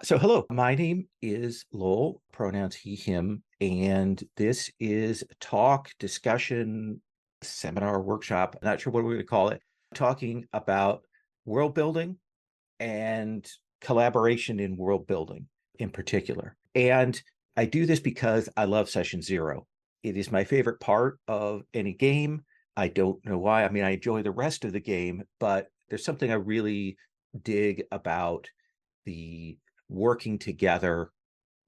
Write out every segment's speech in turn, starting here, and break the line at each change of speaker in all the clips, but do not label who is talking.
So, hello, my name is Lowell, pronouns he, him, and this is a talk, discussion, seminar, workshop, not sure what we're going to call it, talking about world building and collaboration in world building in particular. And I do this because I love session zero. It is my favorite part of any game. I don't know why. I mean, I enjoy the rest of the game, but there's something I really dig about the working together,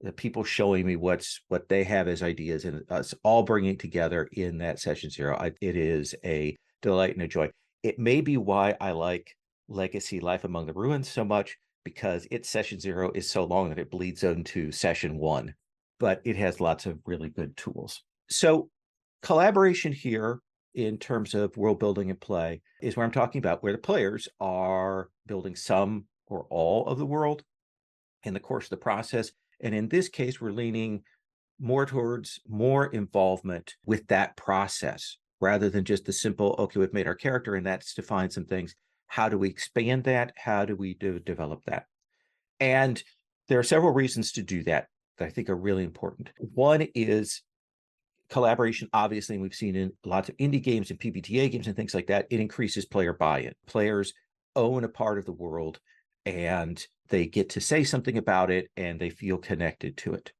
the people showing me what they have as ideas, and us all bringing it together in that session zero. It is a delight and a joy. It may be why I like Legacy Life Among the Ruins so much, because its session zero is so long that it bleeds into session one, but it has lots of really good tools. So collaboration here in terms of world building and play is where I'm talking about, where the players are building some or all of the world in the course of the process. And in this case, we're leaning more towards more involvement with that process rather than just the simple, okay, we've made our character and that's defined some things. How do we expand that? How do we develop that? And there are several reasons to do that that I think are really important. One is collaboration, obviously, and we've seen in lots of indie games and PBTA games and things like that. It increases player buy-in. Players own a part of the world and they get to say something about it and they feel connected to it.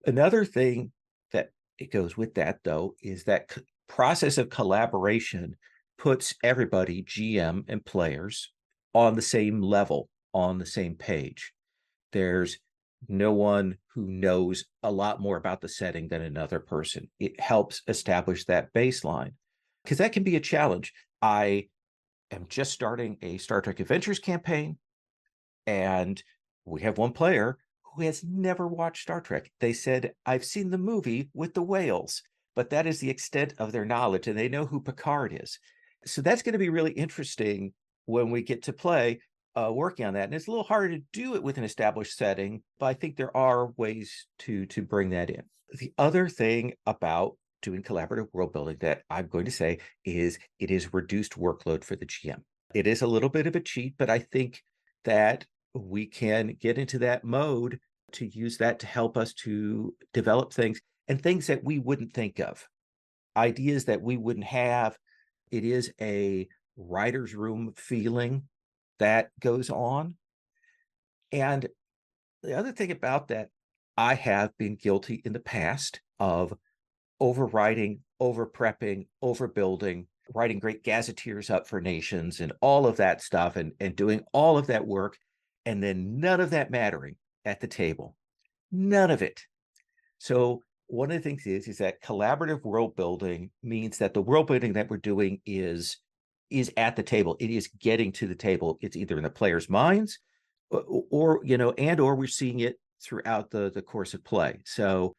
Another thing that it goes with that, though, is that process of collaboration puts everybody, GM and players, on the same level, on the same page. There's no one who knows a lot more about the setting than another person. It helps establish that baseline, because that can be a challenge. I am just starting a Star Trek Adventures campaign, and we have one player who has never watched Star Trek. They said, I've seen the movie with the whales, but that is the extent of their knowledge, and they know who Picard is. So that's going to be really interesting when we get to play working on that. And it's a little harder to do it with an established setting, but I think there are ways to bring that in. The other thing about doing collaborative world building that I'm going to say is it is reduced workload for the GM. It is a little bit of a cheat, but I think that we can get into that mode to use that to help us to develop things and things that we wouldn't think of, ideas that we wouldn't have. It is a writer's room feeling that goes on. And the other thing about that, I have been guilty in the past of overwriting, over prepping, overbuilding, writing great gazetteers up for nations and all of that stuff, and doing all of that work, and then none of that mattering at the table. None of it. So one of the things is that collaborative world building means that the world building that we're doing is at the table. It is getting to the table. It's either in the players' minds or and or we're seeing it throughout the course of play. So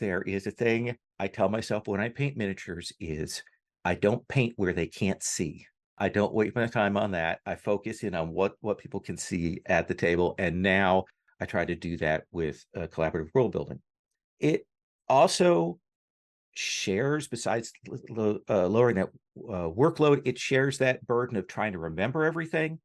there is a thing I tell myself when I paint miniatures is I don't paint where they can't see. I don't waste my time on that. I focus in on what people can see at the table. And now I try to do that with collaborative world building. It also shares, besides lowering that workload, it shares that burden of trying to remember everything,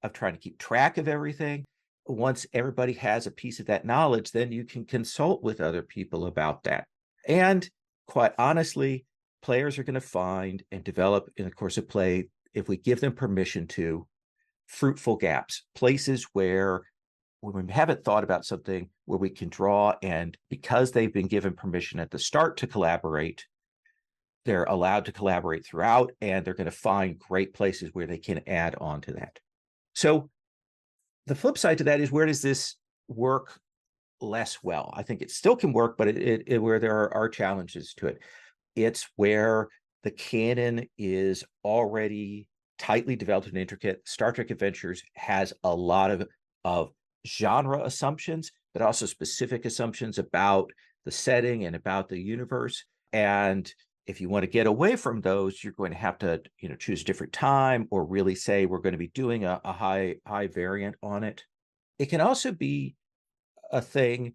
of trying to keep track of everything. Once everybody has a piece of that knowledge, then you can consult with other people about that. And quite honestly, players are going to find and develop in the course of play, if we give them permission to, fruitful gaps, places where when we haven't thought about something, where we can draw, and because they've been given permission at the start to collaborate, they're allowed to collaborate throughout, and they're going to find great places where they can add on to that. So the flip side to that is, where does this work less well? I think it still can work, but where there are challenges to it. It's where the canon is already tightly developed and intricate. Star Trek Adventures has a lot of genre assumptions, but also specific assumptions about the setting and about the universe. And if you want to get away from those, you're going to have to, choose a different time, or really say we're going to be doing a high variant on it. It can also be a thing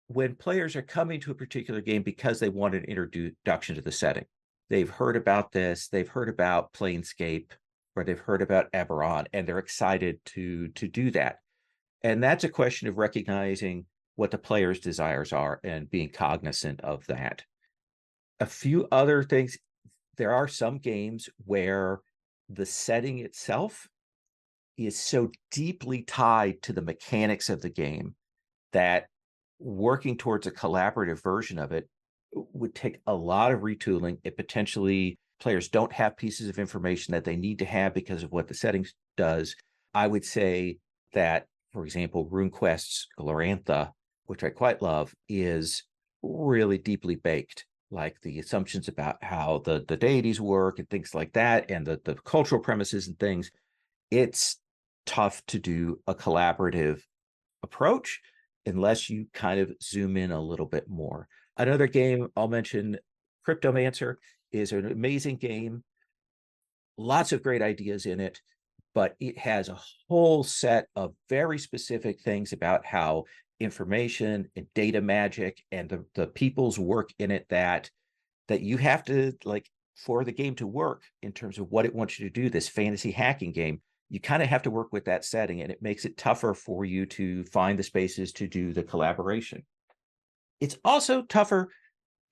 when players are coming to a particular game because they want an introduction to the setting. They've heard about this, they've heard about Planescape, or they've heard about Eberron, and they're excited to do that. And that's a question of recognizing what the player's desires are and being cognizant of that. A few other things. There are some games where the setting itself is so deeply tied to the mechanics of the game that working towards a collaborative version of it would take a lot of retooling. It potentially, players don't have pieces of information that they need to have because of what the settings does. I would say that, for example, RuneQuest's Glorantha, which I quite love, is really deeply baked. Like the assumptions about how the deities work and things like that, and the cultural premises and things. It's tough to do a collaborative approach unless you kind of zoom in a little bit more. Another game I'll mention, Cryptomancer, is an amazing game. Lots of great ideas in it, but it has a whole set of very specific things about how information and data magic and the people's work in it that you have to, like, for the game to work in terms of what it wants you to do, this fantasy hacking game, you kind of have to work with that setting, and it makes it tougher for you to find the spaces to do the collaboration. It's also tougher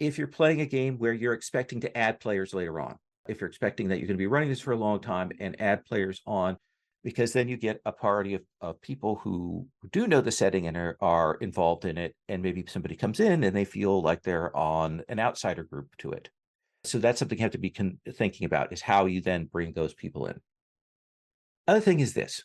if you're playing a game where you're expecting to add players later on. If you're expecting that you're going to be running this for a long time and add players on, because then you get a party of people who do know the setting and are involved in it. And maybe somebody comes in and they feel like they're on an outsider group to it. So that's something you have to be thinking about, is how you then bring those people in. Other thing is this,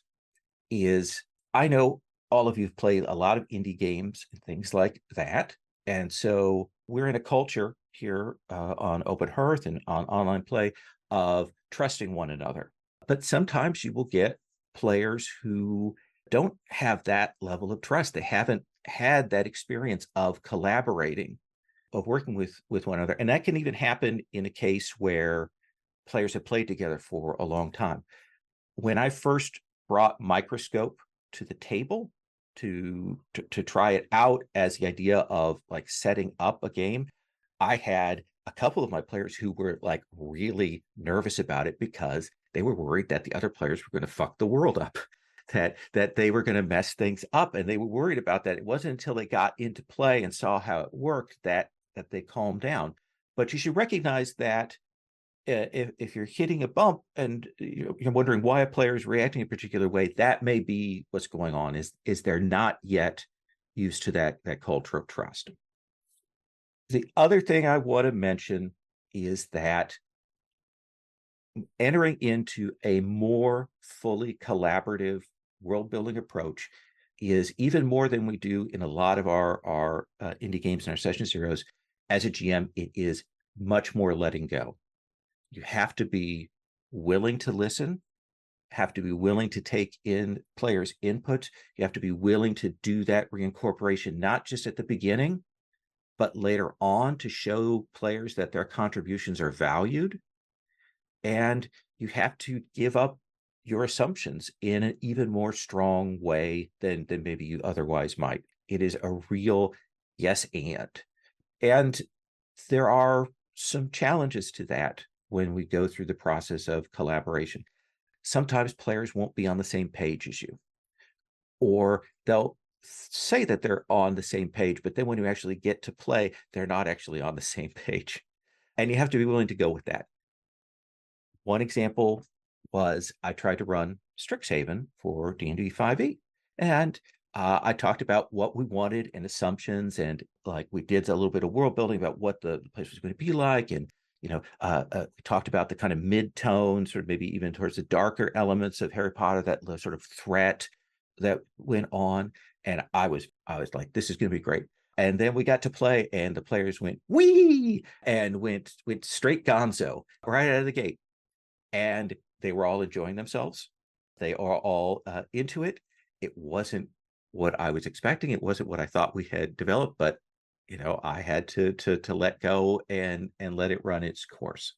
is I know all of you have played a lot of indie games and things like that. And so we're in a culture here on Open Hearth and on online play of trusting one another. But sometimes you will get players who don't have that level of trust. They haven't had that experience of collaborating, of working with one another. And that can even happen in a case where players have played together for a long time. When I first brought Microscope to the table to try it out as the idea of like setting up a game, I had a couple of my players who were like really nervous about it because they were worried that the other players were going to fuck the world up, that they were going to mess things up, and they were worried about that. It wasn't until they got into play and saw how it worked that they calmed down. But you should recognize that if you're hitting a bump and you're wondering why a player is reacting a particular way, that may be what's going on, is they're not yet used to that culture of trust. The other thing I want to mention is that entering into a more fully collaborative world building approach is even more than we do in a lot of our indie games and our session zeros. As a GM, it is much more letting go. You have to be willing to listen, have to be willing to take in players' input. You have to be willing to do that reincorporation, not just at the beginning, but later on, to show players that their contributions are valued. And you have to give up your assumptions in an even more strong way than maybe you otherwise might. It is a real yes and. And there are some challenges to that when we go through the process of collaboration. Sometimes players won't be on the same page as you, or they'll say that they're on the same page, but then when you actually get to play, they're not actually on the same page. And you have to be willing to go with that. One example was I tried to run Strixhaven for D&D 5e, and I talked about what we wanted and assumptions, and like we did a little bit of world building about what the place was going to be like, and we talked about the kind of mid-tones, or maybe even towards the darker elements of Harry Potter, that sort of threat that went on, and I was like, this is going to be great. And then we got to play, and the players went wee and went straight gonzo right out of the gate. And they were all enjoying themselves. They are all into it. It wasn't what I was expecting. It wasn't what I thought we had developed, but I had to let go and let it run its course.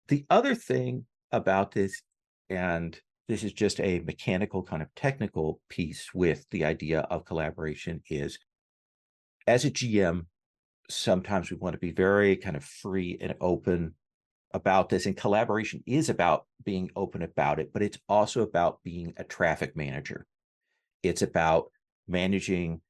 The other thing about this, and this is just a mechanical kind of technical piece with the idea of collaboration, is as a GM, sometimes we want to be very kind of free and open about this, and collaboration is about being open about it, but it's also about being a traffic manager. It's about managing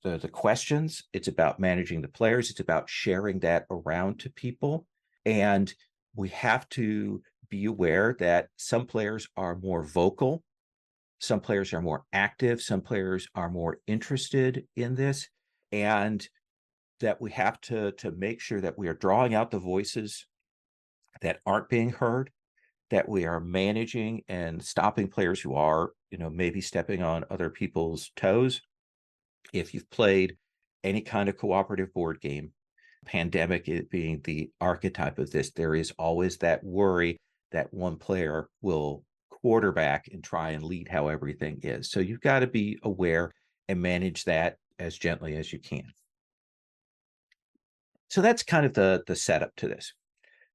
the questions. It's about managing the players. It's about sharing that around to people. And we have to be aware that some players are more vocal. Some players are more active. Some players are more interested in this. And that we have to make sure that we are drawing out the voices that aren't being heard, that we are managing and stopping players who are, maybe stepping on other people's toes. If you've played any kind of cooperative board game, Pandemic being the archetype of this, there is always that worry that one player will quarterback and try and lead how everything is. So you've got to be aware and manage that as gently as you can. So that's kind of the setup to this.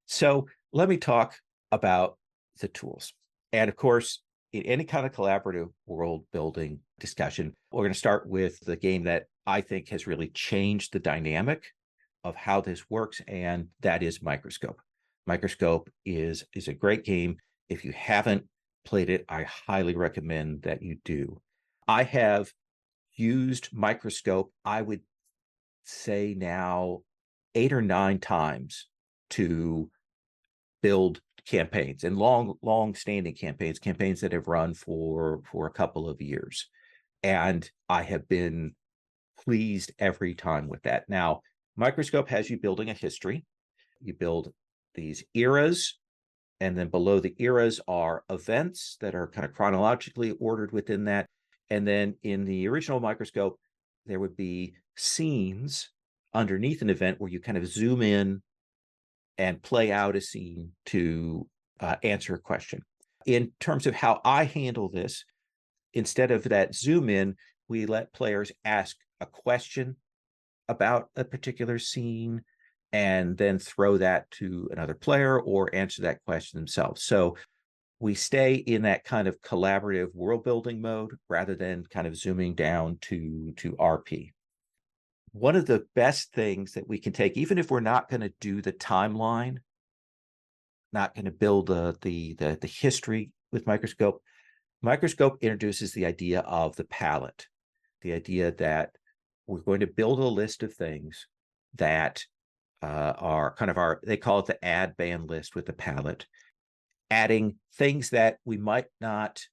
So let me talk about the tools. And of course, in any kind of collaborative world building discussion, we're going to start with the game that I think has really changed the dynamic of how this works, and that is Microscope. Microscope is a great game. If you haven't played it, I highly recommend that you do. I have used Microscope, I would say now 8 or 9 times to build campaigns, and long standing campaigns that have run for a couple of years. And I have been pleased every time with that. Now, Microscope has you building a history. You build these eras, and then below the eras are events that are kind of chronologically ordered within that. And then in the original Microscope, there would be scenes underneath an event where you kind of zoom in and play out a scene to answer a question. In terms of how I handle this, instead of that zoom in, we let players ask a question about a particular scene and then throw that to another player or answer that question themselves. So we stay in that kind of collaborative world building mode rather than kind of zooming down to RP. One of the best things that we can take, even if we're not going to do the timeline, not going to build the history with Microscope, Microscope introduces the idea of the palette, the idea that we're going to build a list of things that are kind of they call it the ad ban list with the palette, adding things that we might not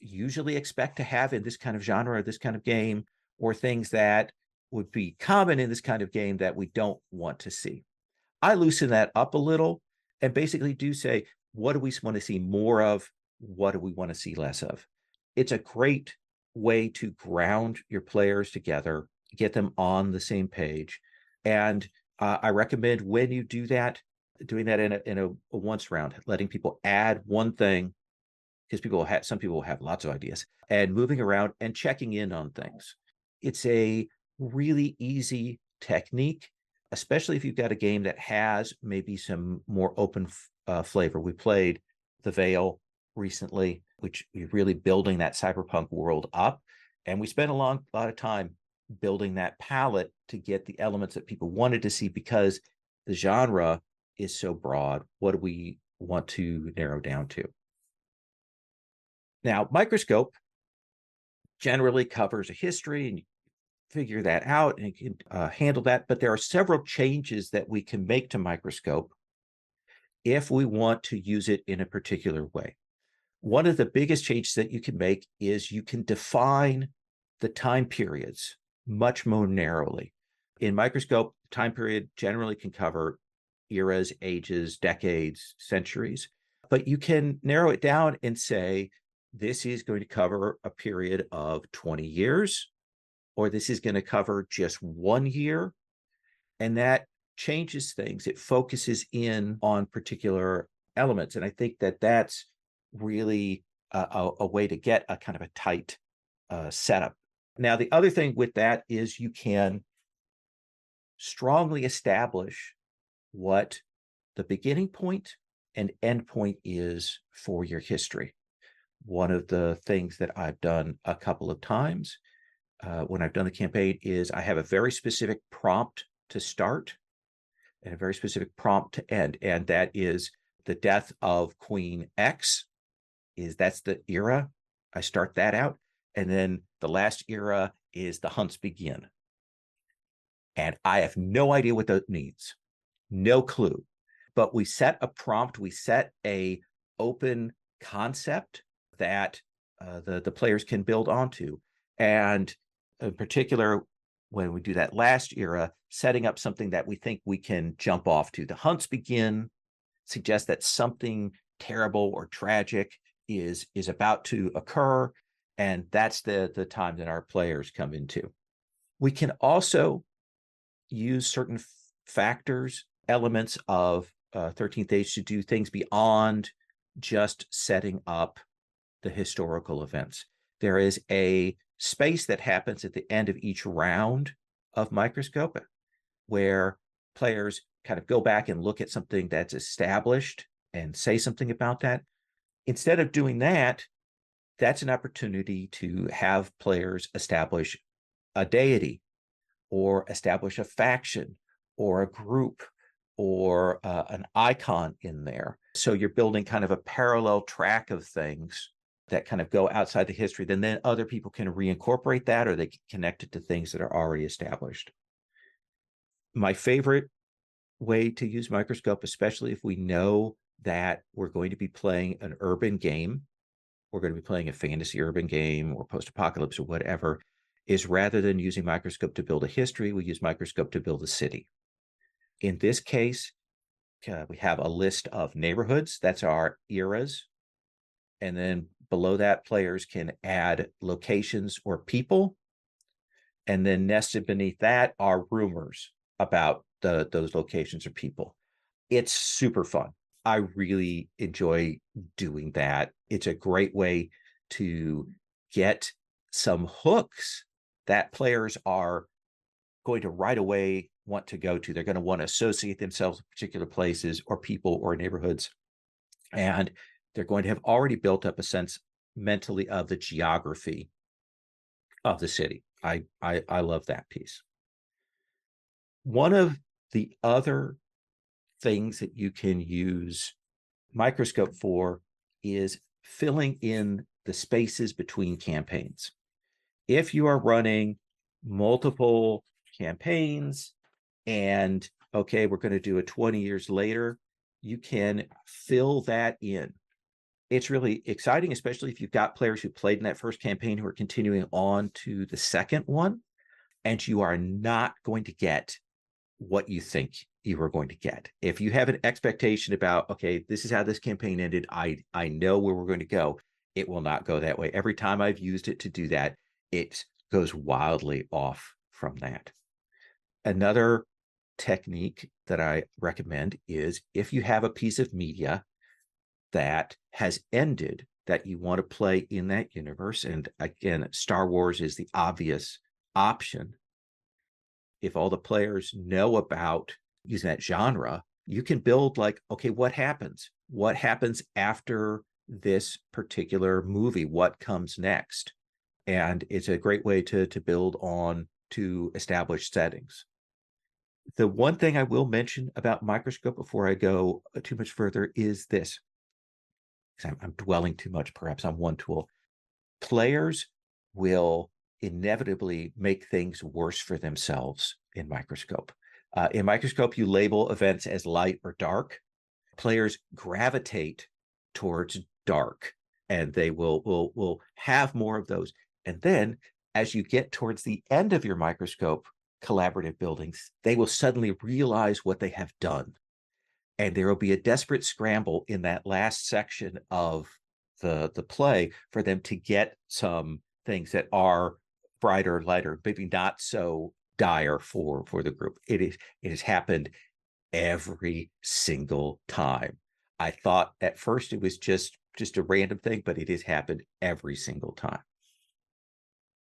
usually expect to have in this kind of genre or this kind of game, or things that would be common in this kind of game that we don't want to see. I loosen that up a little and basically do say, what do we want to see more of? What do we want to see less of? It's a great way to ground your players together, get them on the same page. And I recommend when you do that, doing that in a once round, letting people add one thing, because some people have lots of ideas, and moving around and checking in on things. It's a really easy technique, especially if you've got a game that has maybe some more open flavor. We played The Veil recently, which we're really building that cyberpunk world up. And we spent a lot of time building that palette to get the elements that people wanted to see, because the genre is so broad. What do we want to narrow down to? Now, Microscope generally covers a history, and you figure that out and you can handle that. But there are several changes that we can make to Microscope if we want to use it in a particular way. One of the biggest changes that you can make is you can define the time periods much more narrowly. In Microscope, time period generally can cover eras, ages, decades, centuries, but you can narrow it down and say, this is going to cover a period of 20 years, or this is going to cover just 1 year. And that changes things. It focuses in on particular elements. And I think that that's really a way to get a kind of a tight setup. Now, the other thing with that is you can strongly establish what the beginning point and end point is for your history. One of the things that I've done a couple of times when I've done the campaign is I have a very specific prompt to start and a very specific prompt to end. And that is the death of Queen X. That's the era. I start that out. And then the last era is the hunts begin. And I have no idea what that means. No clue. But we set a prompt, we set a open concept that the players can build onto. And in particular, when we do that last era, setting up something that we think we can jump off to. The hunts begin, suggest that something terrible or tragic is about to occur, and that's the time that our players come into. We can also use certain factors, elements of 13th Age to do things beyond just setting up the historical events. There is a space that happens at the end of each round of Microscope where players kind of go back and look at something that's established and say something about that. Instead of doing that, that's an opportunity to have players establish a deity or establish a faction or a group or an icon in there. So you're building kind of a parallel track of things that kind of go outside the history. Then other people can reincorporate that, or they can connect it to things that are already established. My favorite way to use Microscope, especially if we know that we're going to be playing an urban game, we're going to be playing a fantasy urban game or post-apocalypse or whatever, is rather than using Microscope to build a history, we use Microscope to build a city. In this case, we have a list of neighborhoods. That's our eras. And then below that, players can add locations or people. And then nested beneath that are rumors about those locations or people. It's super fun. I really enjoy doing that. It's a great way to get some hooks that players are going to right away want to go to. They're going to want to associate themselves with particular places or people or neighborhoods. And they're going to have already built up a sense mentally of the geography of the city. I love that piece. One of the other things that you can use Microscope for is filling in the spaces between campaigns. If you are running multiple campaigns and, okay, we're going to do it 20 years later, you can fill that in. It's really exciting, especially if you've got players who played in that first campaign who are continuing on to the second one, and you are not going to get what you think you are going to get. If you have an expectation about, okay, this is how this campaign ended, I know where we're going to go, it will not go that way. Every time I've used it to do that, it goes wildly off from that. Another technique that I recommend is if you have a piece of media that has ended that you want to play in that universe, and again, Star Wars is the obvious option. If all the players know about using that genre, you can build like, okay, what happens? What happens after this particular movie? What comes next? And it's a great way to build on to established settings. The one thing I will mention about Microscope before I go too much further is this. I'm dwelling too much perhaps on one tool. Players will inevitably make things worse for themselves in Microscope. In Microscope, you label events as light or dark. Players gravitate towards dark, and they will have more of those. And then as you get towards the end of your Microscope collaborative buildings, they will suddenly realize what they have done. And there will be a desperate scramble in that last section of the play for them to get some things that are brighter, lighter, maybe not so dire for the group. It has happened every single time. I thought at first it was just a random thing, but it has happened every single time.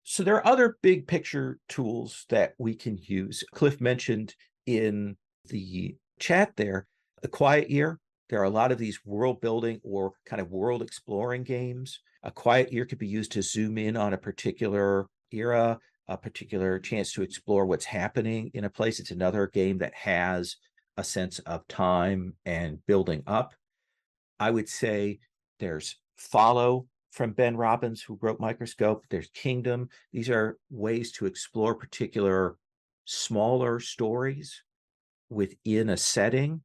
So there are other big picture tools that we can use. Cliff mentioned in the chat there, A Quiet Year. There are a lot of these world building or kind of world exploring games. A Quiet Year could be used to zoom in on a particular era, a particular chance to explore what's happening in a place. It's another game that has a sense of time and building up. I would say there's Follow, from Ben Robbins, who wrote Microscope. There's Kingdom. These are ways to explore particular smaller stories within a setting,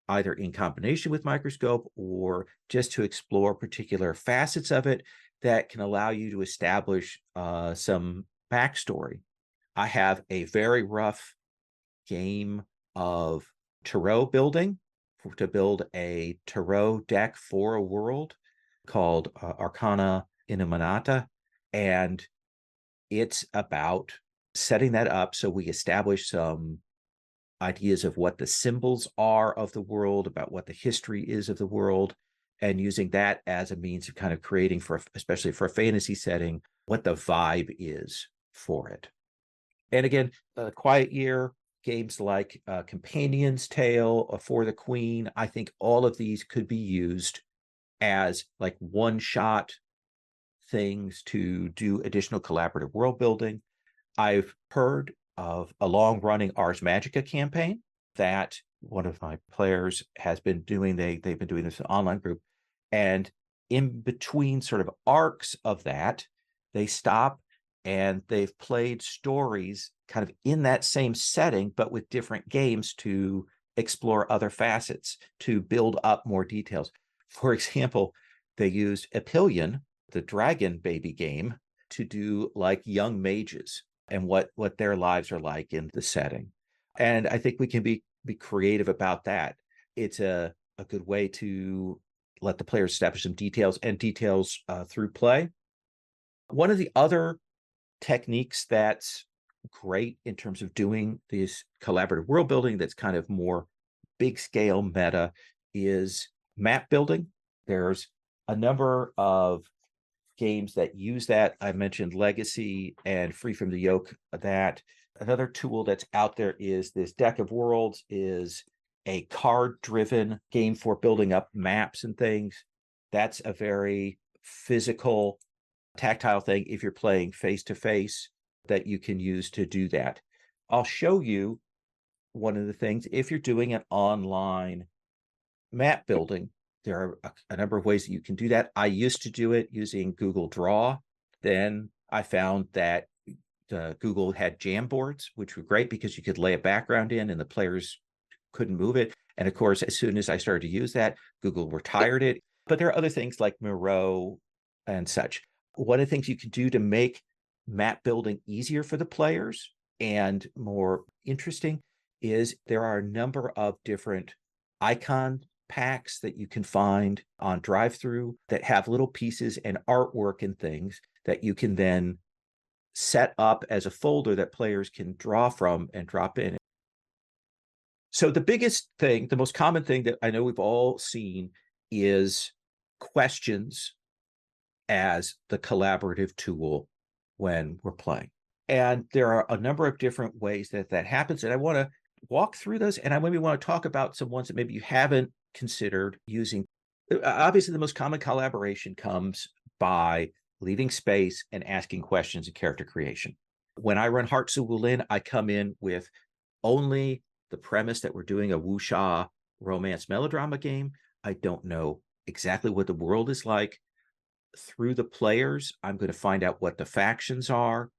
either in combination with Microscope or just to explore particular facets of it that can allow you to establish some backstory. I have a very rough game of tarot building to build a tarot deck for a world called Arcana Innuminata. And it's about setting that up so we establish some ideas of what the symbols are of the world, about what the history is of the world, and using that as a means of kind of creating, for especially for a fantasy setting, what the vibe is for it. And again, Quiet Year, games like Companion's Tale, For the Queen, I think all of these could be used as like one-shot things to do additional collaborative world building. I've heard of a long-running Ars Magica campaign that one of my players has been doing. They've been doing this in an online group, and in between sort of arcs of that, they stop and they've played stories kind of in that same setting, but with different games to explore other facets, to build up more details. For example, they used Epillion, the dragon baby game, to do like young mages and what their lives are like in the setting. And I think we can be creative about that. It's a good way to let the players establish some details through play. One of the other techniques that's great in terms of doing this collaborative world building that's kind of more big scale meta is map building. There's a number of games that use that. I mentioned Legacy and Free from the Yoke. That another tool that's out there is this Deck of Worlds, is a card-driven game for building up maps and things. That's a very physical, tactile thing if you're playing face-to-face that you can use to do that. I'll show you one of the things. If you're doing an online map building, there are a number of ways that you can do that. I used to do it using Google Draw. Then I found that Google had Jamboards, which were great because you could lay a background in and the players couldn't move it. And of course, as soon as I started to use that, Google retired it. But there are other things like Miro and such. One of the things you can do to make map building easier for the players and more interesting is there are a number of different icon packs that you can find on drive-through that have little pieces and artwork and things that you can then set up as a folder that players can draw from and drop in. So the biggest thing, the most common thing that I know we've all seen is questions as the collaborative tool when we're playing. And there are a number of different ways that happens. And I want to walk through those. And I maybe want to talk about some ones that maybe you haven't considered using. Obviously, the most common collaboration comes by leaving space and asking questions in character creation. When I run Heart Lin, I come in with only the premise that we're doing a wuxia romance melodrama game. I don't know exactly what the world is like. Through the players, I'm going to find out what the factions are.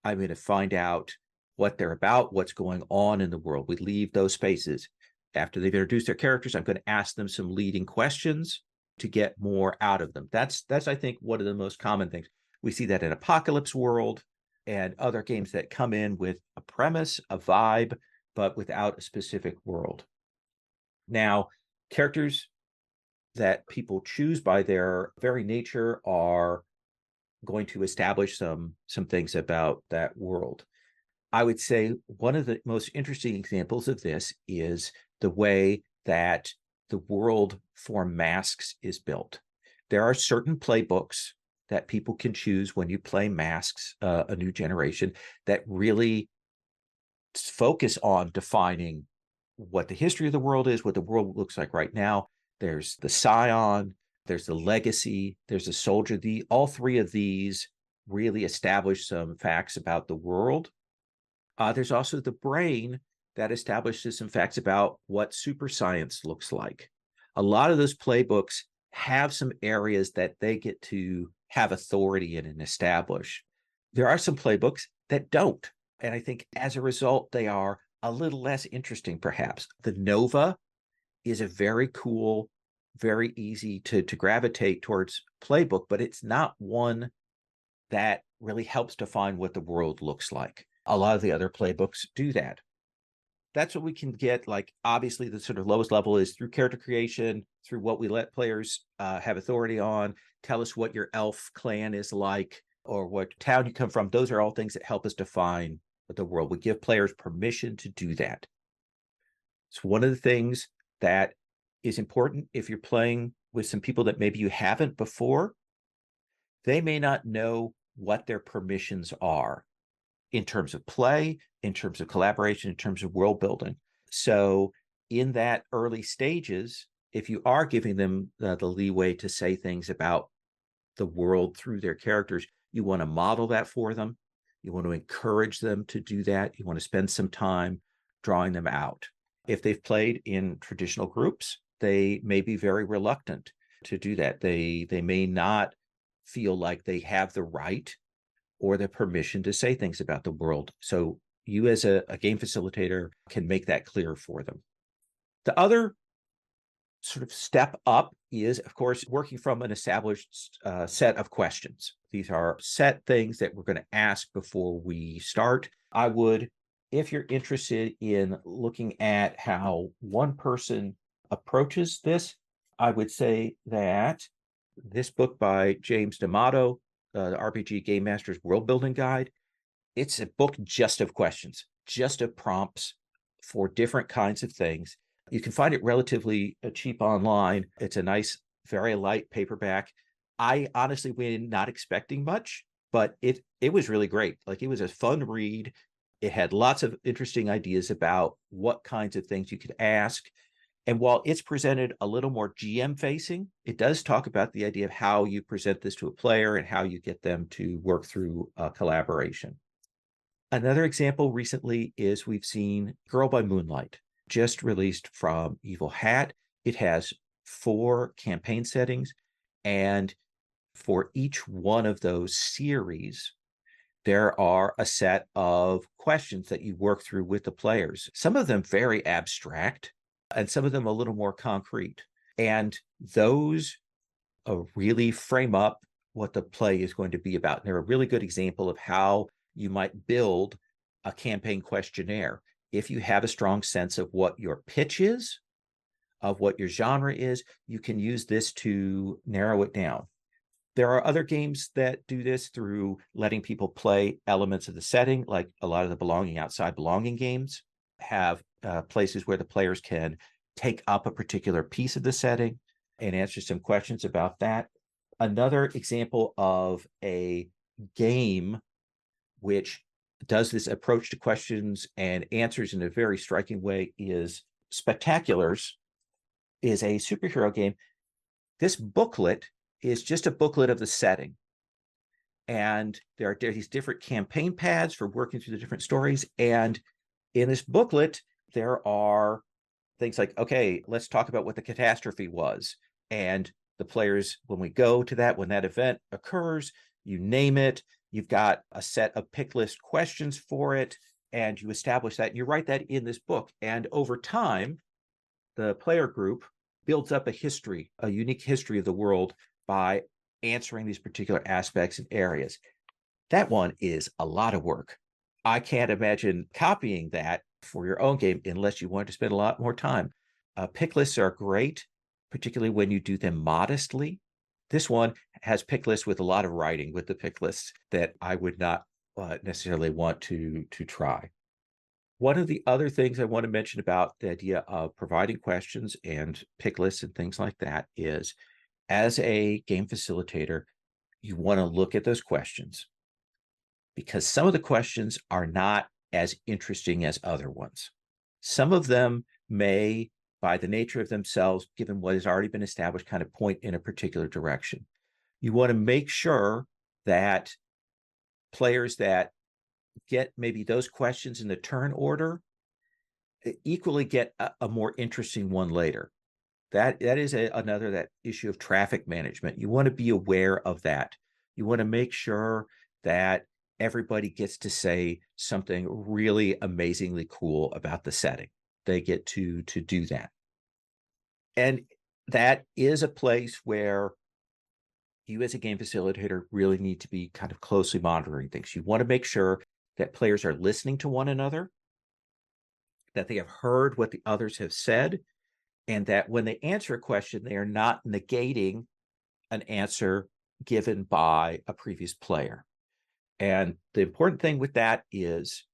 I'm going to find out what they're about, what's going on in the world. We leave those spaces. After they've introduced their characters, I'm going to ask them some leading questions to get more out of them. That's I think, one of the most common things. We see that in Apocalypse World and other games that come in with a premise, a vibe, but without a specific world. Now, characters that people choose by their very nature are going to establish some things about that world. I would say one of the most interesting examples of this is the way that the world for masks is built. There are certain playbooks that people can choose when you play Masks, A New Generation, that really focus on defining what the history of the world is, what the world looks like right now. There's the Scion, there's the Legacy, there's the Soldier. All three of these really establish some facts about the world. There's also the Brain that establishes some facts about what super science looks like. A lot of those playbooks have some areas that they get to have authority in and establish. There are some playbooks that don't. And I think as a result, they are a little less interesting, perhaps. The Nova is a very cool, very easy to gravitate towards playbook, but it's not one that really helps define what the world looks like. A lot of the other playbooks do that. That's what we can get. Like, obviously, the sort of lowest level is through character creation, through what we let players have authority on. Tell us what your elf clan is like or what town you come from. Those are all things that help us define the world. We give players permission to do that. So one of the things that is important if you're playing with some people that maybe you haven't before, they may not know what their permissions are in terms of play, in terms of collaboration, in terms of world building. So in that early stages, if you are giving them the leeway to say things about the world through their characters, you want to model that for them. You want to encourage them to do that. You want to spend some time drawing them out. If they've played in traditional groups, they may be very reluctant to do that. They may not feel like they have the right or the permission to say things about the world. So you as a game facilitator can make that clear for them. The other sort of step up is, of course, working from an established set of questions. These are set things that we're going to ask before we start. I would, if you're interested in looking at how one person approaches this, I would say that this book by James D'Amato, the RPG Game Master's World Building Guide, it's a book just of questions, just of prompts for different kinds of things. You can find it relatively cheap online. It's a nice, very light paperback. I honestly went not expecting much, but it was really great. Like, it was a fun read. It had lots of interesting ideas about what kinds of things you could ask. And while it's presented a little more GM facing, it does talk about the idea of how you present this to a player and how you get them to work through collaboration. Another example recently is we've seen Girl by Moonlight, just released from Evil Hat. It has 4 campaign settings, and for each one of those series, there are a set of questions that you work through with the players. Some of them very abstract, and some of them a little more concrete. And those really frame up what the play is going to be about. And they're a really good example of how you might build a campaign questionnaire. If you have a strong sense of what your pitch is, of what your genre is, you can use this to narrow it down. There are other games that do this through letting people play elements of the setting, like a lot of the Belonging Outside Belonging games have places where the players can take up a particular piece of the setting and answer some questions about that. Another example of a game which does this approach to questions and answers in a very striking way is Spectaculars, is a superhero game. This booklet is just a booklet of the setting. And there are these different campaign pads for working through the different stories. And in this booklet, there are things like, okay, let's talk about what the catastrophe was. And the players, when we go to that, when that event occurs, you name it, you've got a set of pick list questions for it, and you establish that, and you write that in this book. And over time, the player group builds up a history, a unique history of the world by answering these particular aspects and areas. That one is a lot of work. I can't imagine copying that for your own game unless you want to spend a lot more time. Pick lists are great, particularly when you do them modestly. This one has pick lists with a lot of writing with the pick lists that I would not necessarily want to try. One of the other things I want to mention about the idea of providing questions and pick lists and things like that is, as a game facilitator, you want to look at those questions, because some of the questions are not as interesting as other ones. Some of them may, by the nature of themselves, given what has already been established, kind of point in a particular direction. You want to make sure that players that get maybe those questions in the turn order equally get a more interesting one later. That is another that issue of traffic management. You want to be aware of that. You want to make sure that everybody gets to say something really amazingly cool about the setting. They get to do that. And that is a place where you as a game facilitator really need to be kind of closely monitoring things. You want to make sure that players are listening to one another, that they have heard what the others have said, and that when they answer a question, they are not negating an answer given by a previous player. And the important thing with that is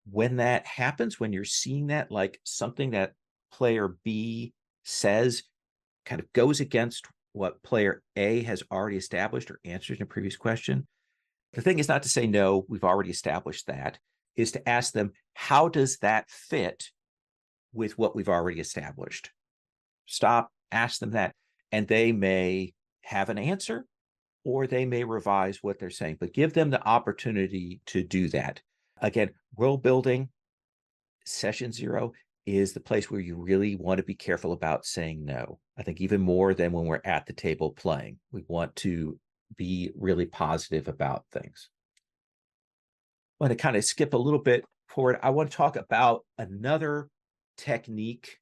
when that happens, when you're seeing that, like something that player B says kind of goes against what player A has already established or answered in a previous question, the thing is not to say, no, we've already established that, is to ask them, how does that fit with what we've already established? Stop, ask them that. And they may have an answer or they may revise what they're saying, but give them the opportunity to do that. Again, world building, session 0 is the place where you really want to be careful about saying no. I think even more than when we're at the table playing. We want to be really positive about things. I want to kind of skip a little bit forward. I want to talk about another technique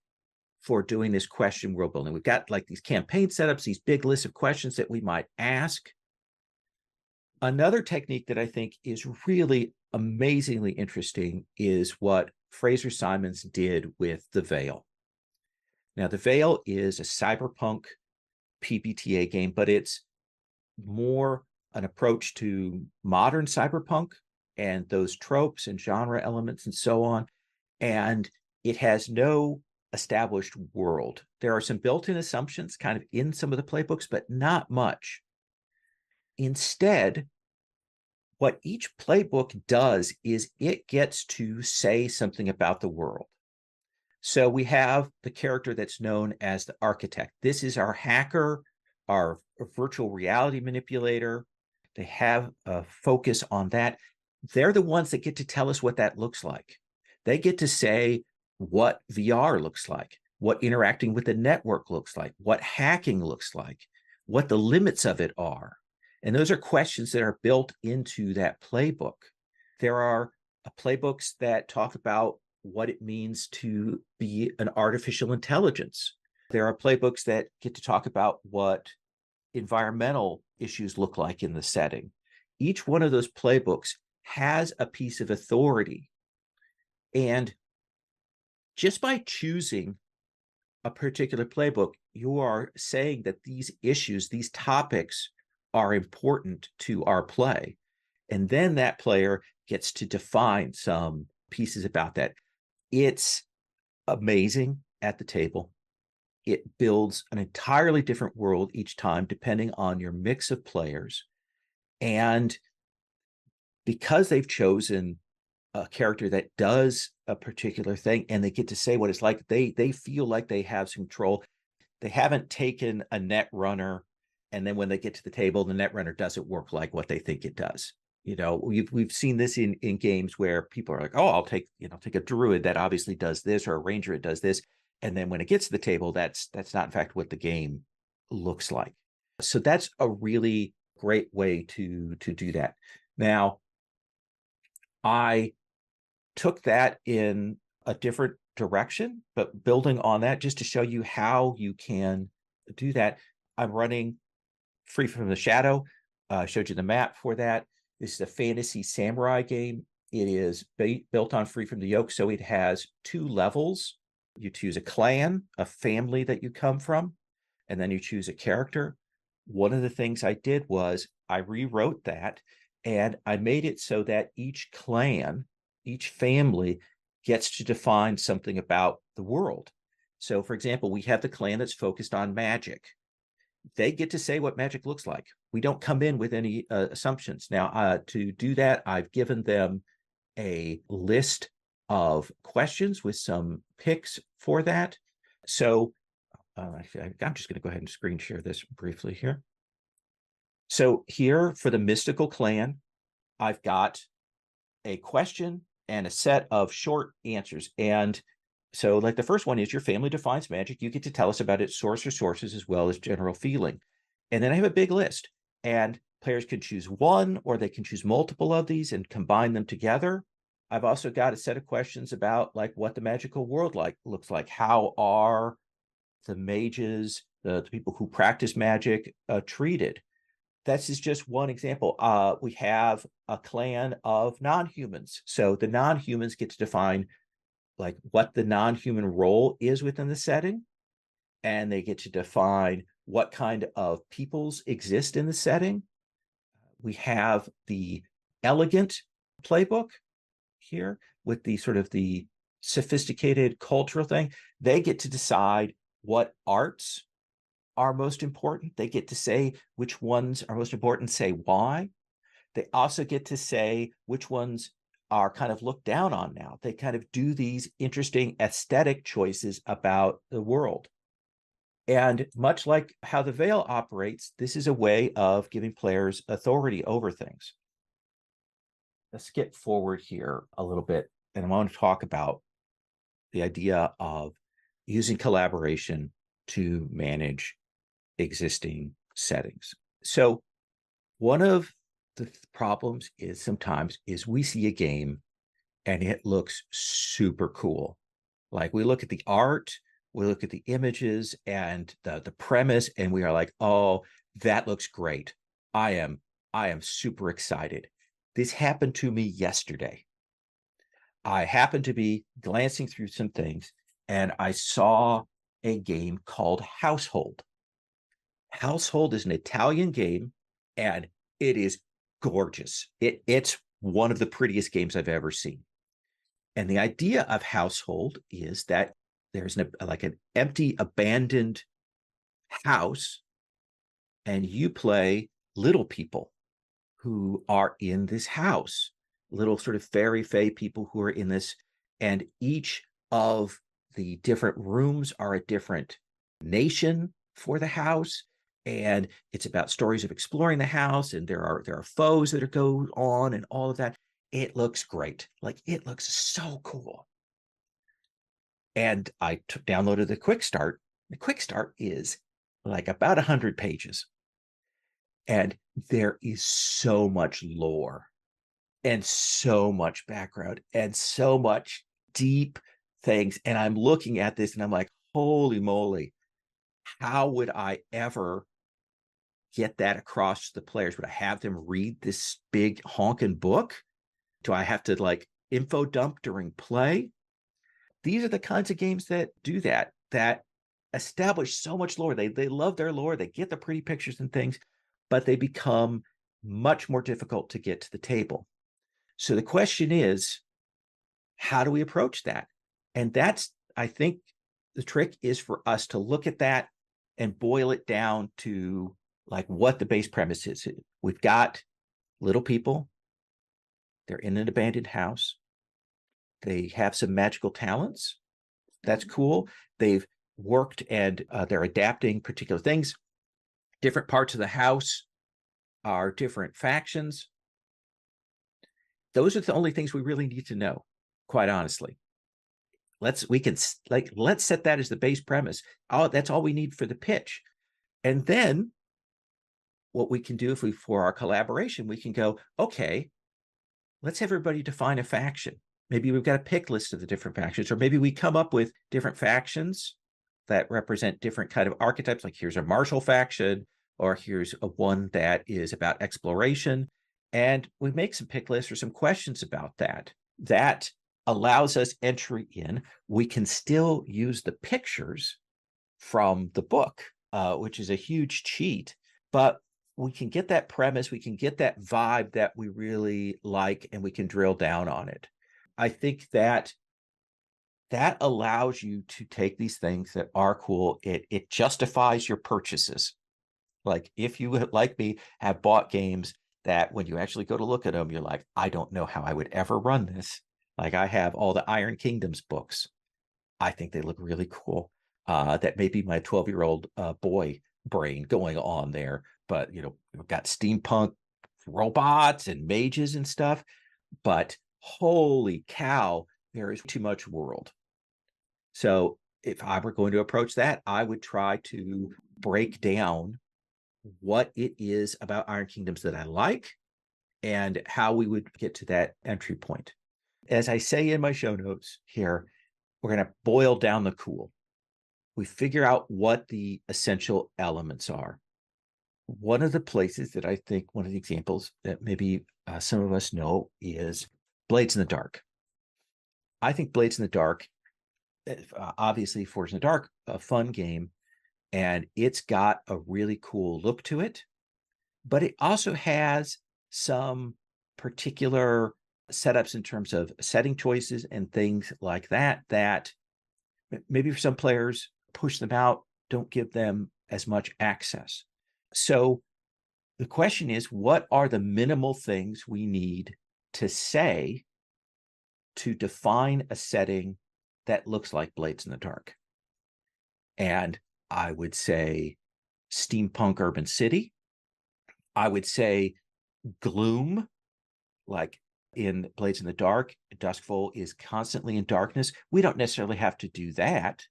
for doing this question world building. We've got like these campaign setups, these big lists of questions that we might ask. Another technique that I think is really amazingly interesting is what Fraser Simons did with The Veil. Now, The Veil is a cyberpunk PBTA game, but it's more an approach to modern cyberpunk and those tropes and genre elements and so on. And it has no established world. There are some built-in assumptions kind of in some of the playbooks, but not much. Instead, what each playbook does is it gets to say something about the world. So we have the character that's known as the architect. This is our hacker, our virtual reality manipulator. They have a focus on that. They're the ones that get to tell us what that looks like. They get to say what VR looks like, what interacting with the network looks like, what hacking looks like, what the limits of it are. And those are questions that are built into that playbook. There are playbooks that talk about what it means to be an artificial intelligence. There are playbooks that get to talk about what environmental issues look like in the setting. Each one of those playbooks has a piece of authority. And just by choosing a particular playbook, you are saying that these issues, these topics are important to our play. And then that player gets to define some pieces about that. It's amazing at the table. It builds an entirely different world each time, depending on your mix of players. And because they've chosen a character that does a particular thing and they get to say what it's like, they feel like they have some control. They haven't taken a net runner, and then when they get to the table, the net runner doesn't work like what they think it does. You know, we've seen this in games where people are like, oh, I'll take a druid that obviously does this, or a ranger that does this. And then when it gets to the table, that's not in fact what the game looks like. So that's a really great way to do that. Now, I took that in a different direction, but building on that, just to show you how you can do that, I'm running Free from the Shadow. I showed you the map for that. This is a fantasy samurai game. It is built on Free from the Yoke, so it has 2 levels. You choose a clan, a family that you come from, and then you choose a character. One of the things I did was I rewrote that, and I made it so that each clan, each family gets to define something about the world. So, for example, we have the clan that's focused on magic. They get to say what magic looks like. We don't come in with any assumptions. Now, to do that, I've given them a list of questions with some picks for that. So actually, I'm just going to go ahead and screen share this briefly here. So here for the mystical clan, I've got a question and a set of short answers. And so like the first one is, your family defines magic. You get to tell us about its source or sources as well as general feeling. And then I have a big list. And Players can choose one, or they can choose multiple of these and combine them together. I've also got a set of questions about like what the magical world looks like. How are the mages, the people who practice magic, treated? This is just one example. We have a clan of non-humans. So the non-humans get to define like what the non-human role is within the setting, and they get to define what kind of peoples exist in the setting. We have the elegant playbook here with the sort of the sophisticated cultural thing. They get to decide what arts are most important. They get to say which ones are most important, say why. They also get to say which ones are kind of looked down on now. They kind of do these interesting aesthetic choices about the world. And much like how the Veil operates, this is a way of giving players authority over things. Let's skip forward here a little bit, and I want to talk about the idea of using collaboration to manage existing settings. So one of the problems is sometimes we see a game and it looks super cool. Like we look at the art, we look at the images and the premise, and we are like, oh, that looks great. I am super excited. This happened to me yesterday. I happened to be glancing through some things and I saw a game called Household. Household is an Italian game and it is gorgeous. It's one of the prettiest games I've ever seen. And the idea of Household is that there's like an empty, abandoned house, and you play little people who are in this house, little sort of fairy fae people who are in this, and each of the different rooms are a different nation for the house, and it's about stories of exploring the house, and there are foes that go on and all of that. It looks great. Like it looks so cool. And I downloaded the quick start. The quick start is like about 100 pages. And there is so much lore and so much background and so much deep things. And I'm looking at this and I'm like, holy moly, how would I ever get that across to the players? Would I have them read this big honking book? Do I have to like info dump during play? These are the kinds of games that do that establish so much lore. They love their lore. They get the pretty pictures and things, but they become much more difficult to get to the table. So the question is, how do we approach that? And that's, I think, the trick is for us to look at that and boil it down to like what the base premise is. We've got little people. They're in an abandoned house. They have some magical talents. That's cool. They've worked and they're adapting particular things. Different parts of the house are different factions. Those are the only things we really need to know, quite honestly. Let's set that as the base premise. Oh, that's all we need for the pitch. And then what we can do for our collaboration, we can go, okay, let's have everybody define a faction. Maybe we've got a pick list of the different factions, or maybe we come up with different factions that represent different kind of archetypes. Like here's a martial faction, or here's a one that is about exploration. And we make some pick lists or some questions about that. That allows us entry in. We can still use the pictures from the book, which is a huge cheat, but we can get that premise, we can get that vibe that we really like, and we can drill down on it. I think that allows you to take these things that are cool. It justifies your purchases. Like if you, like me, have bought games that when you actually go to look at them, you're like, I don't know how I would ever run this. Like I have all the Iron Kingdoms books. I think they look really cool. That may be my 12-year-old boy brain going on there, but we've got steampunk robots and mages and stuff. But holy cow, there is too much world. So if I were going to approach that, I would try to break down what it is about Iron Kingdoms that I like and how we would get to that entry point. As I say in my show notes here, we're going to boil down the cool. We figure out what the essential elements are. One of the places that I think, one of the examples that maybe some of us know is Blades in the Dark. I think Blades in the Dark, obviously Forged in the Dark, a fun game, and it's got a really cool look to it, but it also has some particular setups in terms of setting choices and things like that, that maybe for some players push them out, don't give them as much access. So the question is, what are the minimal things we need to say to define a setting that looks like Blades in the Dark? And I would say steampunk urban city. I would say gloom, like in Blades in the Dark. Duskvol is constantly in darkness. We don't necessarily have to do that,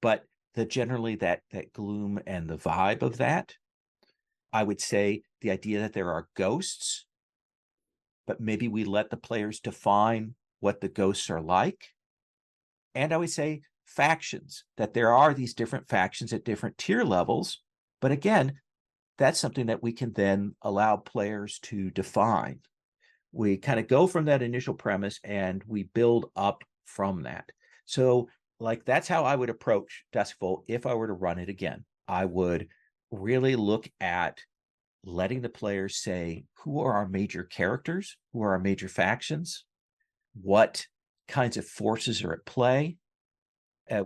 but generally that gloom and the vibe of that. I would say the idea that there are ghosts, but maybe we let the players define what the ghosts are like. And I would say factions, that there are these different factions at different tier levels. But again, that's something that we can then allow players to define. We kind of go from that initial premise and we build up from that. So, like, that's how I would approach Duskvol if I were to run it again. I would really look at letting the players say, who are our major characters? Who are our major factions? What kinds of forces are at play?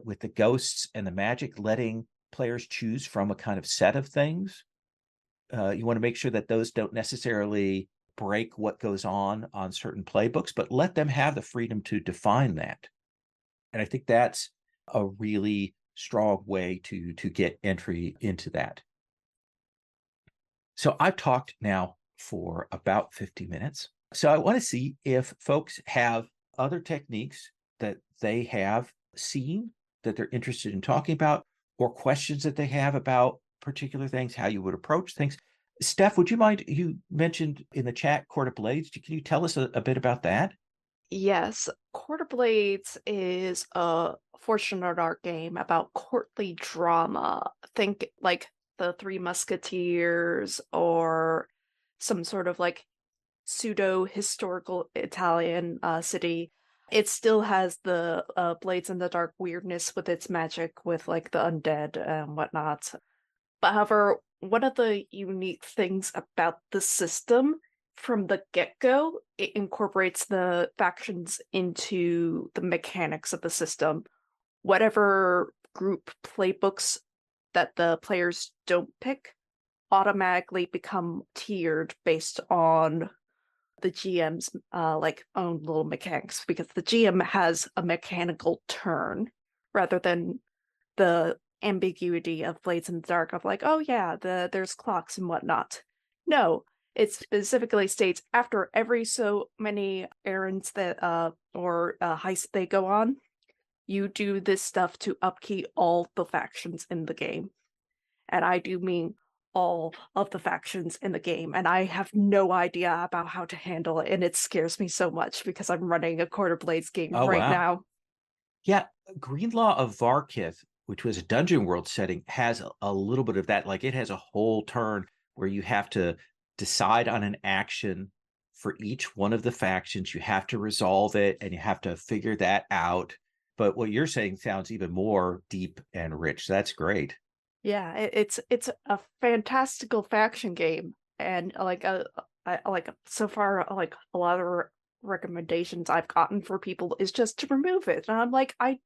With the ghosts and the magic, letting players choose from a kind of set of things. You want to make sure that those don't necessarily break what goes on certain playbooks, but let them have the freedom to define that. And I think that's a really strong way to get entry into that. So I've talked now for about 50 minutes. So I want to see if folks have other techniques that they have seen that they're interested in talking about, or questions that they have about particular things, how you would approach things. Steph, would you mind? You mentioned in the chat Court of Blades. Can you tell us a bit about that?
Yes, Court of Blades is a Fortunate Art game about courtly drama. Think like the Three Musketeers or some sort of like pseudo historical Italian city. It still has the Blades in the Dark weirdness with its magic, with like the undead and whatnot. But however, one of the unique things about the system from the get-go, it incorporates the factions into the mechanics of the system. Whatever group playbooks that the players don't pick automatically become tiered based on the GM's like own little mechanics, because the GM has a mechanical turn rather than the ambiguity of Blades in the Dark of like, oh yeah, there's clocks and whatnot. No, it specifically states after every so many errands that or heists they go on, you do this stuff to upkeep all the factions in the game. And I do mean all of the factions in the game, and I have no idea about how to handle it, and it scares me so much because I'm running a Quarter Blades game
Oh,
right
wow.
now.
Yeah, Greenlaw of Varkith, which was a dungeon world setting, has a little bit of that. Like, it has a whole turn where you have to decide on an action for each one of the factions. You have to resolve it and you have to figure that out. But what you're saying sounds even more deep and rich. That's great.
Yeah, it's a fantastical faction game, and like I like so far like a lot of recommendations I've gotten for people is just to remove it, and I'm like I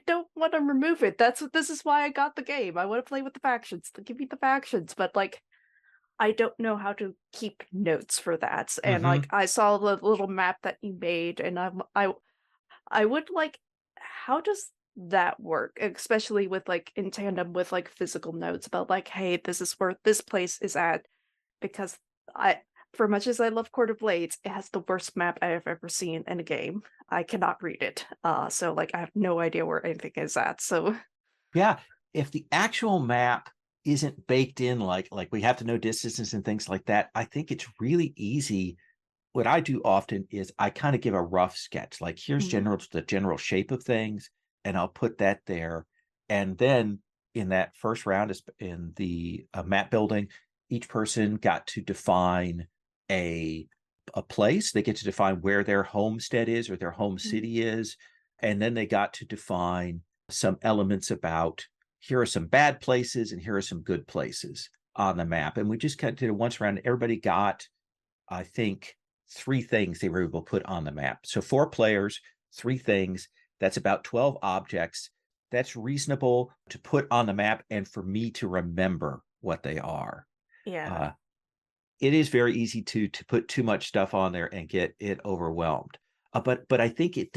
don't want to remove it. This is why I got the game. I want to play with the factions. Give me the factions, but like I don't know how to keep notes for that. And like
Mm-hmm.
I saw the little map that you made, and I would like, how does that work? Especially with like in tandem with like physical notes about like, hey, this is where this place is at. Because I, for much as I love Court of Blades, it has the worst map I have ever seen in a game. I cannot read it. So like I have no idea where anything is at. So
Yeah. If the actual map isn't baked in like we have to know distances and things like that. I think it's really easy. What I do often is I kind of give a rough sketch, like here's
Mm.
the general shape of things, and I'll put that there. And then in that first round is in the map building, each person got to define a place. They get to define where their homestead is or their home
Mm.
city is, and then they got to define some elements about here are some bad places and here are some good places on the map. And we just kind of did it once around. Everybody got, I think, 3 things they were able to put on the map. So 4 players, 3 things. That's about 12 objects. That's reasonable to put on the map and for me to remember what they are.
Yeah.
Uh, it is very easy to put too much stuff on there and get it overwhelmed. But I think it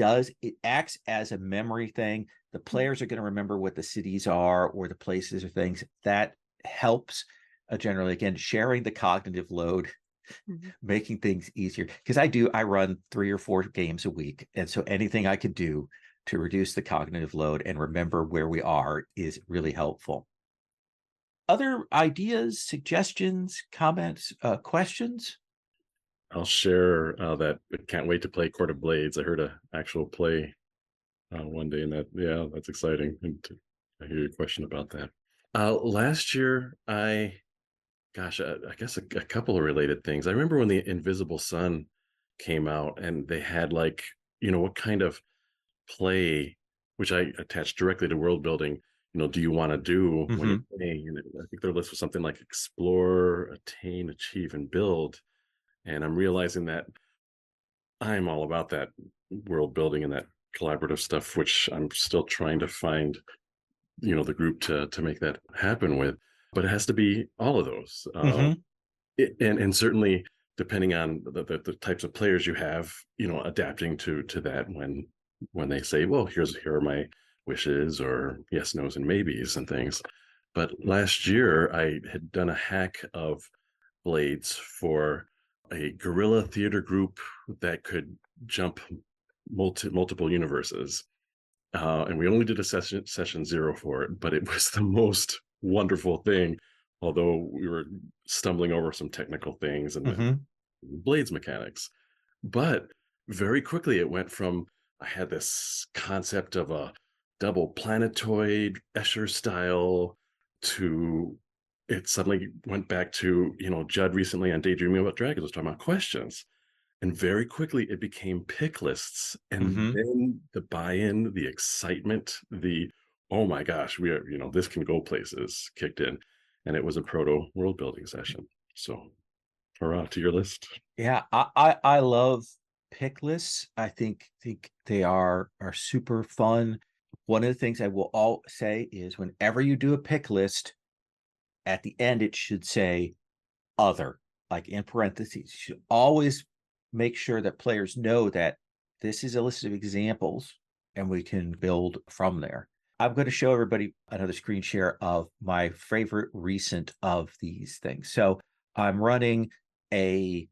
acts as a memory thing. The
Mm.
players are going to remember what the cities are or the places or things that helps generally, again, sharing the cognitive load,
Mhm.
making things easier. Because I run 3 or 4 games a week. And so anything I could do to reduce the cognitive load and remember where we are is really helpful. Other ideas, suggestions, comments, questions?
I'll share that I can't wait to play Court of Blades. I heard a actual play one day, and that's exciting. I hear your question about that. Last year, I guess a couple of related things. I remember when the Invisible Sun came out, and they had like, what kind of play, which I attached directly to world building. Do you want to do when
Mm-hmm.
you're playing? And I think their list was something like explore, attain, achieve, and build. And I'm realizing that I'm all about that world building and that collaborative stuff, which I'm still trying to find, the group to make that happen with. But it has to be all of those,
Mm-hmm.
and certainly depending on the types of players you have, adapting to that when they say, well, here are my wishes or yes, nos, and maybes and things. But last year I had done a hack of blades for a guerrilla theater group that could jump multiple universes. And we only did a session 0 for it, but it was the most wonderful thing. Although we were stumbling over some technical things and the
Mm-hmm.
blades mechanics, but very quickly it went from I had this concept of a double planetoid Escher style to it suddenly went back to Judd recently on Daydreaming About Dragons was talking about questions, and very quickly it became pick lists, and
Mm-hmm.
then the buy-in, the excitement, the oh my gosh, we are this can go places kicked in, and it was a proto world building session. So hurrah to your list.
Yeah, I love pick lists. I think they are super fun. One of the things I will all say is whenever you do a pick list, at the end it should say other, like in parentheses. You should always make sure that players know that this is a list of examples and we can build from there. I'm going to show everybody another screen share of my favorite recent of these things. So I'm running a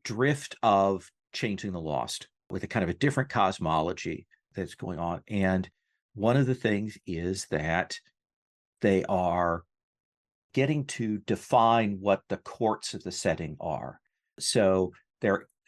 drift of Changing the Lost with a kind of a different cosmology that's going on. And one of the things is that they are getting to define what the courts of the setting are. So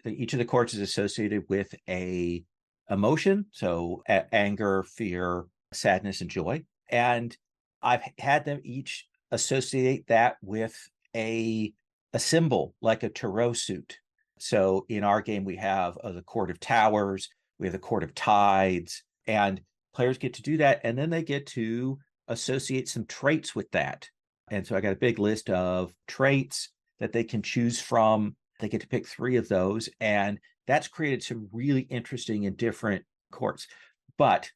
each of the courts is associated with a emotion, so anger, fear, sadness, and joy. And I've had them each associate that with a a symbol like a tarot suit. So in our game, we have the Court of Towers, we have the Court of Tides, and players get to do that. And then they get to associate some traits with that. And so I got a big list of traits that they can choose from. They get to pick 3 of those. And that's created some really interesting and different courts. But,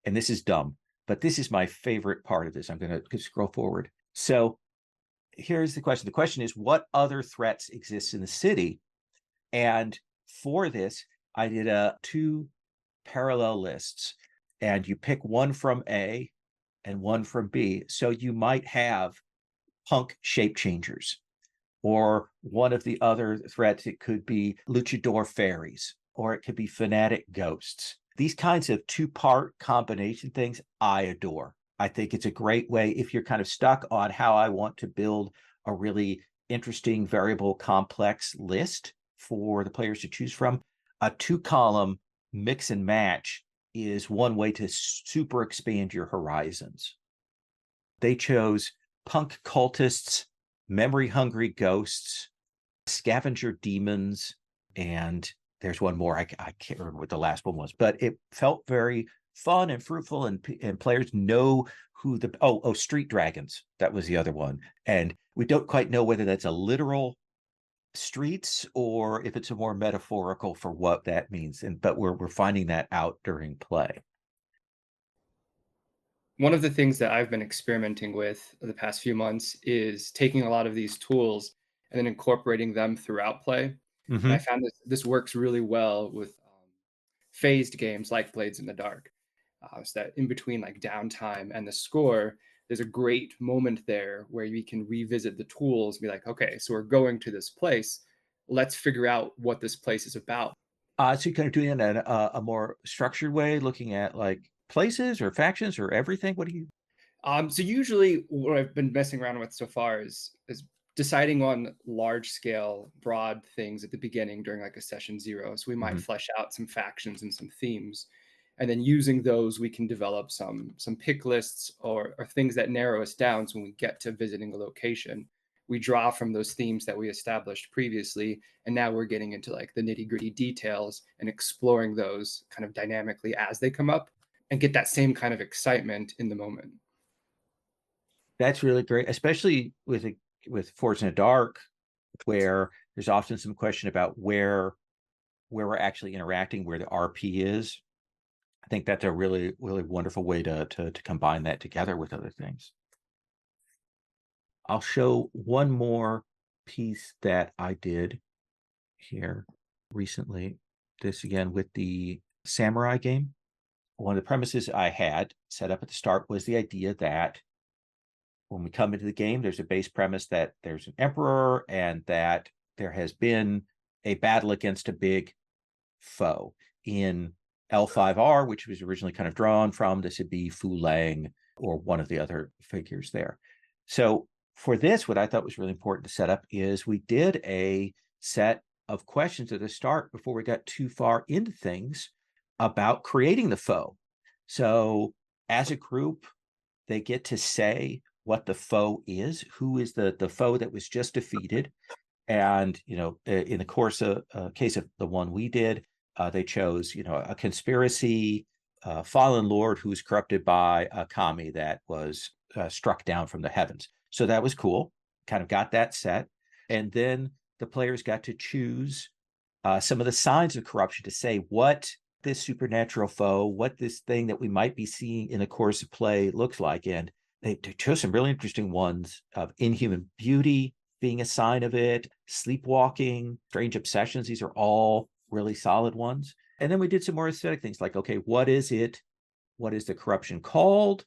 and this is dumb, but this is my favorite part of this. I'm going to scroll forward. So here's the question. The question is, what other threats exist in the city? And for this, I did 2 parallel lists, and you pick one from A and one from B. So you might have punk shape changers, or one of the other threats, it could be luchador fairies, or it could be fanatic ghosts. These kinds of 2-part combination things I adore. I think it's a great way if you're kind of stuck on how I want to build a really interesting variable complex list for the players to choose from. A 2-column mix and match is one way to super expand your horizons. They chose punk cultists, memory hungry ghosts, scavenger demons, and there's one more. I can't remember what the last one was, but it felt very fun and fruitful, and players know who the street dragons. That was the other one. And we don't quite know whether that's a literal streets or if it's a more metaphorical for what that means. But we're finding that out during play.
One of the things that I've been experimenting with the past few months is taking a lot of these tools and then incorporating them throughout play. And I
Mm-hmm.
found this works really well with phased games like Blades in the Dark. So that in between like downtime and the score, there's a great moment there where we can revisit the tools and be like, okay, so we're going to this place. Let's figure out what this place is about.
So you're kind of doing it in a more structured way, looking at like places or factions or everything. What do you?
So usually what I've been messing around with so far is deciding on large scale, broad things at the beginning during like a session 0. So we might
Mhm.
flesh out some factions and some themes. And then using those, we can develop some pick lists or things that narrow us down. So when we get to visiting a location, we draw from those themes that we established previously. And now we're getting into like the nitty-gritty details and exploring those kind of dynamically as they come up and get that same kind of excitement in the moment.
That's really great, especially with Forged in the Dark, where there's often some question about where we're actually interacting, where the RP is. I think that's a really, really wonderful way to combine that together with other things. I'll show one more piece that I did here recently. This again with the samurai game. One of the premises I had set up at the start was the idea that when we come into the game, there's a base premise that there's an emperor and that there has been a battle against a big foe. In L5R, which was originally kind of drawn from, this would be Fu Lang or one of the other figures there. So for this, what I thought was really important to set up is we did a set of questions at the start before we got too far into things about creating the foe. So as a group, they get to say what the foe is, who is the foe that was just defeated. And, in the course of case of the one we did, they chose, a conspiracy, fallen lord who was corrupted by a kami that was struck down from the heavens. So that was cool. Kind of got that set. And then the players got to choose some of the signs of corruption to say what this supernatural foe, what this thing that we might be seeing in the course of play looks like. And they chose some really interesting ones of inhuman beauty being a sign of it, sleepwalking, strange obsessions. These are all really solid ones. And then we did some more aesthetic things like, okay, what is it? What is the corruption called?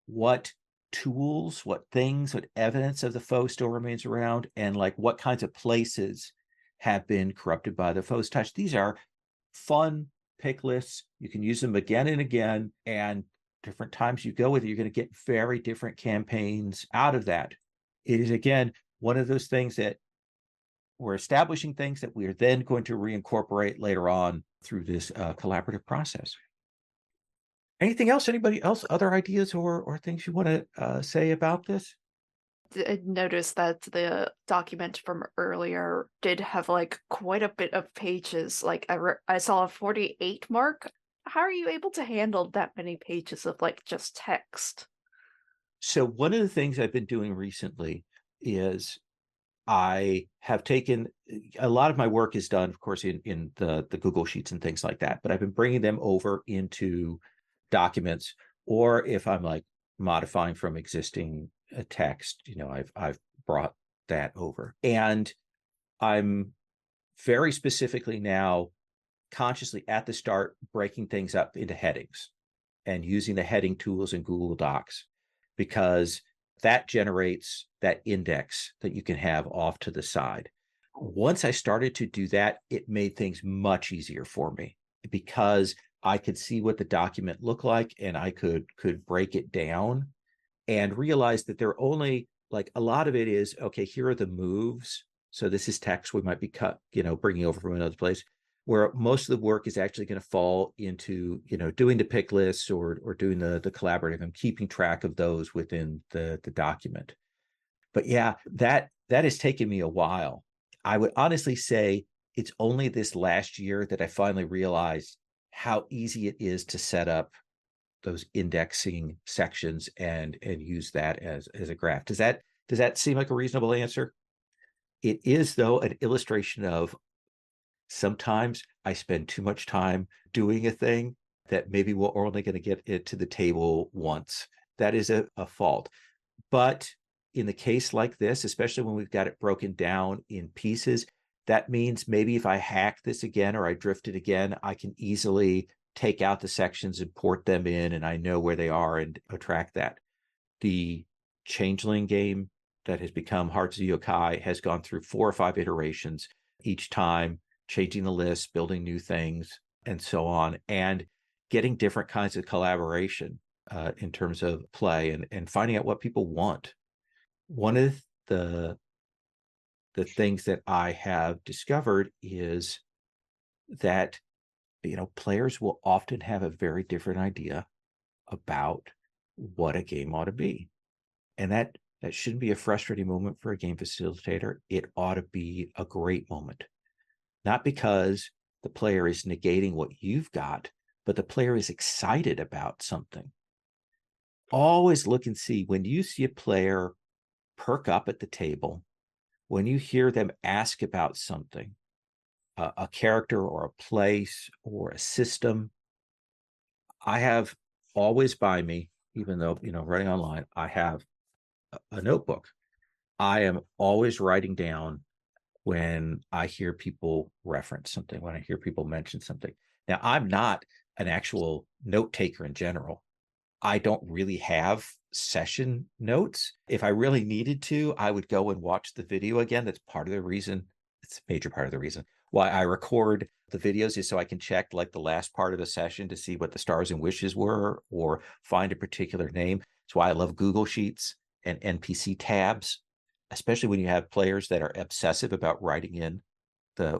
What tools, what things, what evidence of the foe still remains around? And like what kinds of places have been corrupted by the foe's touch? These are fun pick lists. You can use them again and again. And different times you go with it, you're going to get very different campaigns out of that. It is, again, one of those things that we're establishing things that we are then going to reincorporate later on through this collaborative process. Anything else? Anybody else? Other ideas or things you want to say about this?
I noticed that the document from earlier did have like quite a bit of pages. Like I saw a 48 mark. How are you able to handle that many pages of like just text?
So one of the things I've been doing recently is I have taken a lot of my work is done, of course, in the Google Sheets and things like that, but I've been bringing them over into documents, or if I'm like modifying from existing text, I've brought that over. And I'm very specifically now consciously at the start breaking things up into headings and using the heading tools in Google Docs, because that generates that index that you can have off to the side. Once I started to do that, it made things much easier for me because I could see what the document looked like, and I could break it down and realize that there are only, like, a lot of it is, okay, here are the moves. So this is text we might be bringing over from another place, where most of the work is actually going to fall into, doing the pick lists or doing the collaborative and keeping track of those within the document. But yeah, that has taken me a while. I would honestly say it's only this last year that I finally realized how easy it is to set up those indexing sections and use that as a graph. Does that seem like a reasonable answer? It is, though, an illustration of sometimes I spend too much time doing a thing that maybe we're only going to get it to the table once. That is a fault. But in the case like this, especially when we've got it broken down in pieces, that means maybe if I hack this again or I drift it again, I can easily take out the sections and port them in, and I know where they are and track that. The Changeling game that has become Hearts of Yokai has gone through 4 or 5 iterations, each time changing the list, building new things, and so on, and getting different kinds of collaboration in terms of play and finding out what people want. One of the things that I have discovered is that players will often have a very different idea about what a game ought to be. And that shouldn't be a frustrating moment for a game facilitator. It ought to be a great moment. Not because the player is negating what you've got, but the player is excited about something. Always look and see when you see a player perk up at the table, when you hear them ask about something, a character or a place or a system. I have always by me, even though, running online, I have a notebook. I am always writing down when I hear people reference something, when I hear people mention something. Now, I'm not an actual note taker in general. I don't really have session notes. If I really needed to, I would go and watch the video again. That's part of the reason. It's a major part of the reason why I record the videos, is so I can check like the last part of the session to see what the stars and wishes were or find a particular name. That's why I love Google Sheets and NPC tabs, especially when you have players that are obsessive about writing in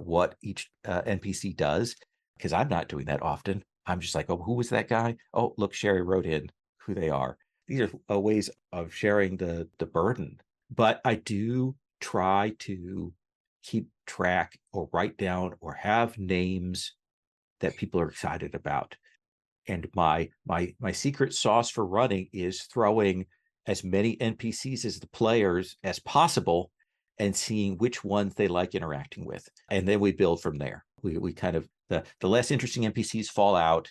what each NPC does, because I'm not doing that often. I'm just like, oh, who was that guy? Oh, look, Sherry wrote in who they are. These are ways of sharing the burden. But I do try to keep track or write down or have names that people are excited about. And my secret sauce for running is throwing as many NPCs as the players as possible and seeing which ones they like interacting with. And then we build from there. We kind of, the less interesting NPCs fall out.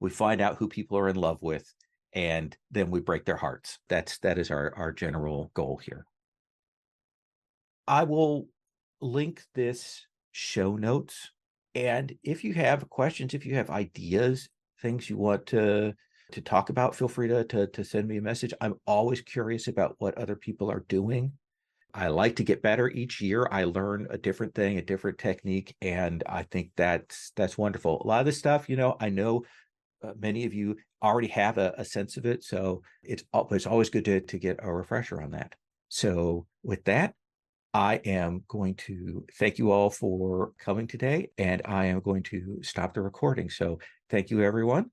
We find out who people are in love with, and then we break their hearts. That is our general goal here. I will link this show notes. And if you have questions, if you have ideas, things you want to talk about, feel free to send me a message. I'm always curious about what other people are doing. I like to get better each year. I learn a different thing, a different technique, and I think that's wonderful. A lot of this stuff, I know many of you already have a sense of it, so it's always good to get a refresher on that. So with that, I am going to thank you all for coming today, and I am going to stop the recording. So thank you, everyone.